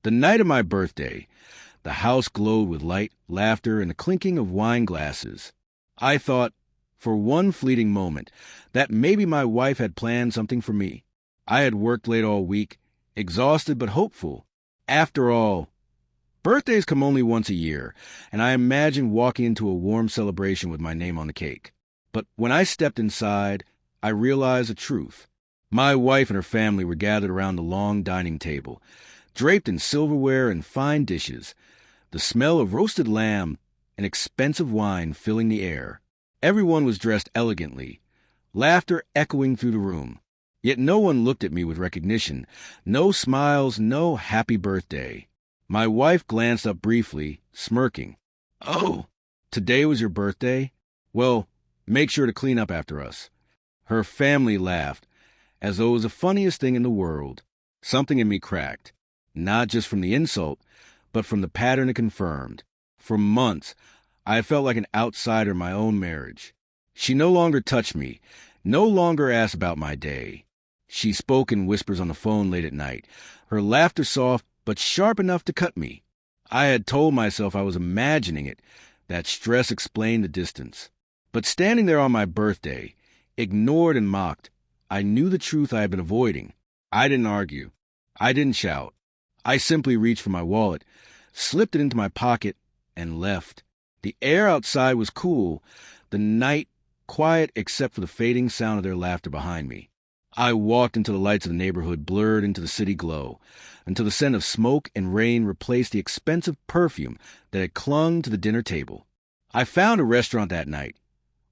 The night of my birthday, the house glowed with light, laughter, and the clinking of wine glasses. I thought, for one fleeting moment, that maybe my wife had planned something for me. I had worked late all week, exhausted but hopeful. After all, birthdays come only once a year, and I imagined walking into a warm celebration with my name on the cake. But when I stepped inside, I realized the truth. My wife and her family were gathered around the long dining table, draped in silverware and fine dishes, the smell of roasted lamb and expensive wine filling the air. Everyone was dressed elegantly, laughter echoing through the room. Yet no one looked at me with recognition, no smiles, no happy birthday. My wife glanced up briefly, smirking. "Oh, today was your birthday? Well, make sure to clean up after us." Her family laughed, as though it was the funniest thing in the world. Something in me cracked, not just from the insult, but from the pattern it confirmed. For months, I felt like an outsider in my own marriage. She no longer touched me, no longer asked about my day. She spoke in whispers on the phone late at night, her laughter soft but sharp enough to cut me. I had told myself I was imagining it, that stress explained the distance. But standing there on my birthday, ignored and mocked, I knew the truth I had been avoiding. I didn't argue. I didn't shout. I simply reached for my wallet, slipped it into my pocket, and left. The air outside was cool, the night quiet except for the fading sound of their laughter behind me. I walked until the lights of the neighborhood blurred into the city glow, until the scent of smoke and rain replaced the expensive perfume that had clung to the dinner table. I found a restaurant that night,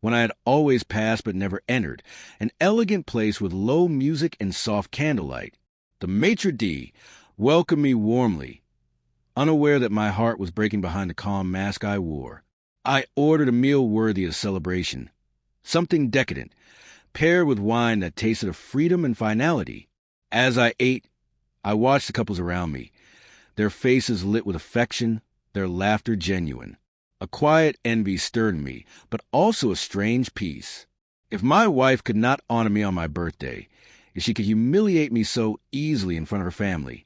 one I had always passed but never entered, an elegant place with low music and soft candlelight. The maitre d' welcomed me warmly, unaware that my heart was breaking behind the calm mask I wore. I ordered a meal worthy of celebration, something decadent, paired with wine that tasted of freedom and finality. As I ate, I watched the couples around me, their faces lit with affection, their laughter genuine. A quiet envy stirred in me, but also a strange peace. If my wife could not honor me on my birthday, if she could humiliate me so easily in front of her family,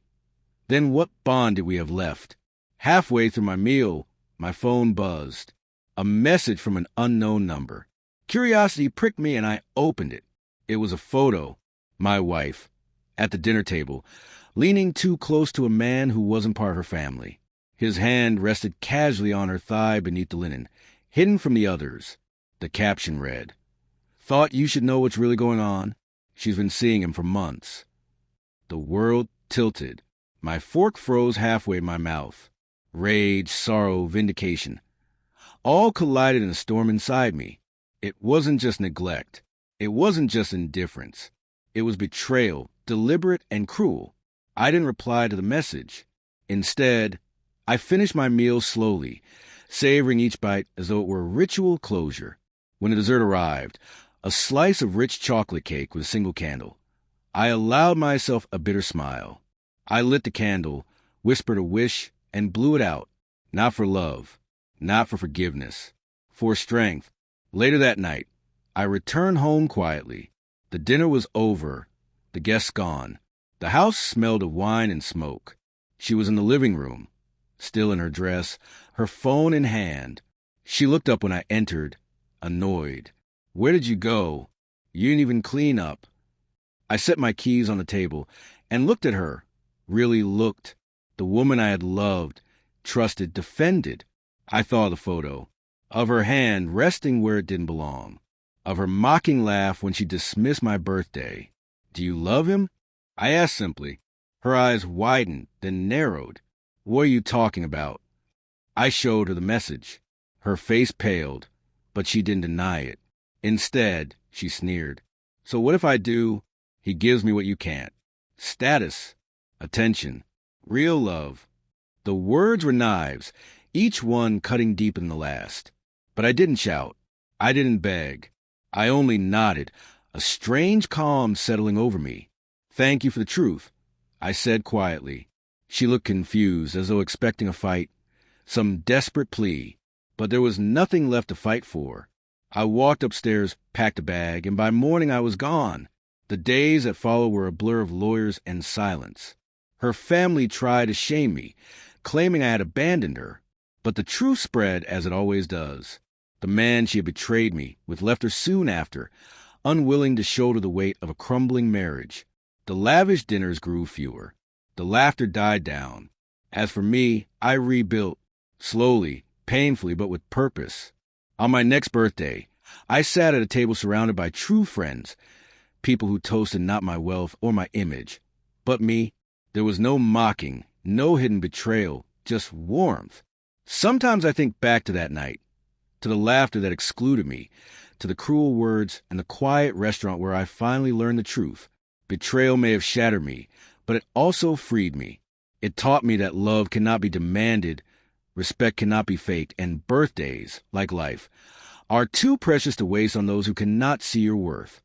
then what bond did we have left? Halfway through my meal, my phone buzzed. A message from an unknown number. Curiosity pricked me and I opened it. It was a photo. My wife, at the dinner table, leaning too close to a man who wasn't part of her family. His hand rested casually on her thigh beneath the linen, hidden from the others. The caption read, "Thought you should know what's really going on? She's been seeing him for months." The world tilted. My fork froze halfway in my mouth. Rage, sorrow, vindication, all collided in a storm inside me. It wasn't just neglect. It wasn't just indifference. It was betrayal, deliberate and cruel. I didn't reply to the message. Instead, I finished my meal slowly, savoring each bite as though it were a ritual closure. When the dessert arrived, a slice of rich chocolate cake with a single candle, I allowed myself a bitter smile. I lit the candle, whispered a wish, and blew it out. Not for love, not for forgiveness, for strength. Later that night, I returned home quietly. The dinner was over, the guests gone. The house smelled of wine and smoke. She was in the living room, still in her dress, her phone in hand. She looked up when I entered, annoyed. "Where did you go? You didn't even clean up." I set my keys on the table and looked at her, really looked. The woman I had loved, trusted, defended. I thought of the photo, of her hand resting where it didn't belong, of her mocking laugh when she dismissed my birthday. "Do you love him?" I asked simply. Her eyes widened, then narrowed. "What are you talking about?" I showed her the message. Her face paled, but she didn't deny it. Instead, she sneered. "So what if I do? He gives me what you can't. Status, attention, real love." The words were knives, each one cutting deeper than the last. But I didn't shout. I didn't beg. I only nodded, a strange calm settling over me. "Thank you for the truth," I said quietly. She looked confused, as though expecting a fight, some desperate plea. But there was nothing left to fight for. I walked upstairs, packed a bag, and by morning I was gone. The days that followed were a blur of lawyers and silence. Her family tried to shame me, claiming I had abandoned her. But the truth spread as it always does. The man she had betrayed me with left her soon after, unwilling to shoulder the weight of a crumbling marriage. The lavish dinners grew fewer. The laughter died down. As for me, I rebuilt, slowly, painfully, but with purpose. On my next birthday, I sat at a table surrounded by true friends, people who toasted not my wealth or my image, but me. There was no mocking, no hidden betrayal, just warmth. Sometimes I think back to that night, to the laughter that excluded me, to the cruel words and the quiet restaurant where I finally learned the truth. Betrayal may have shattered me, but it also freed me. It taught me that love cannot be demanded, respect cannot be faked, and birthdays, like life, are too precious to waste on those who cannot see your worth.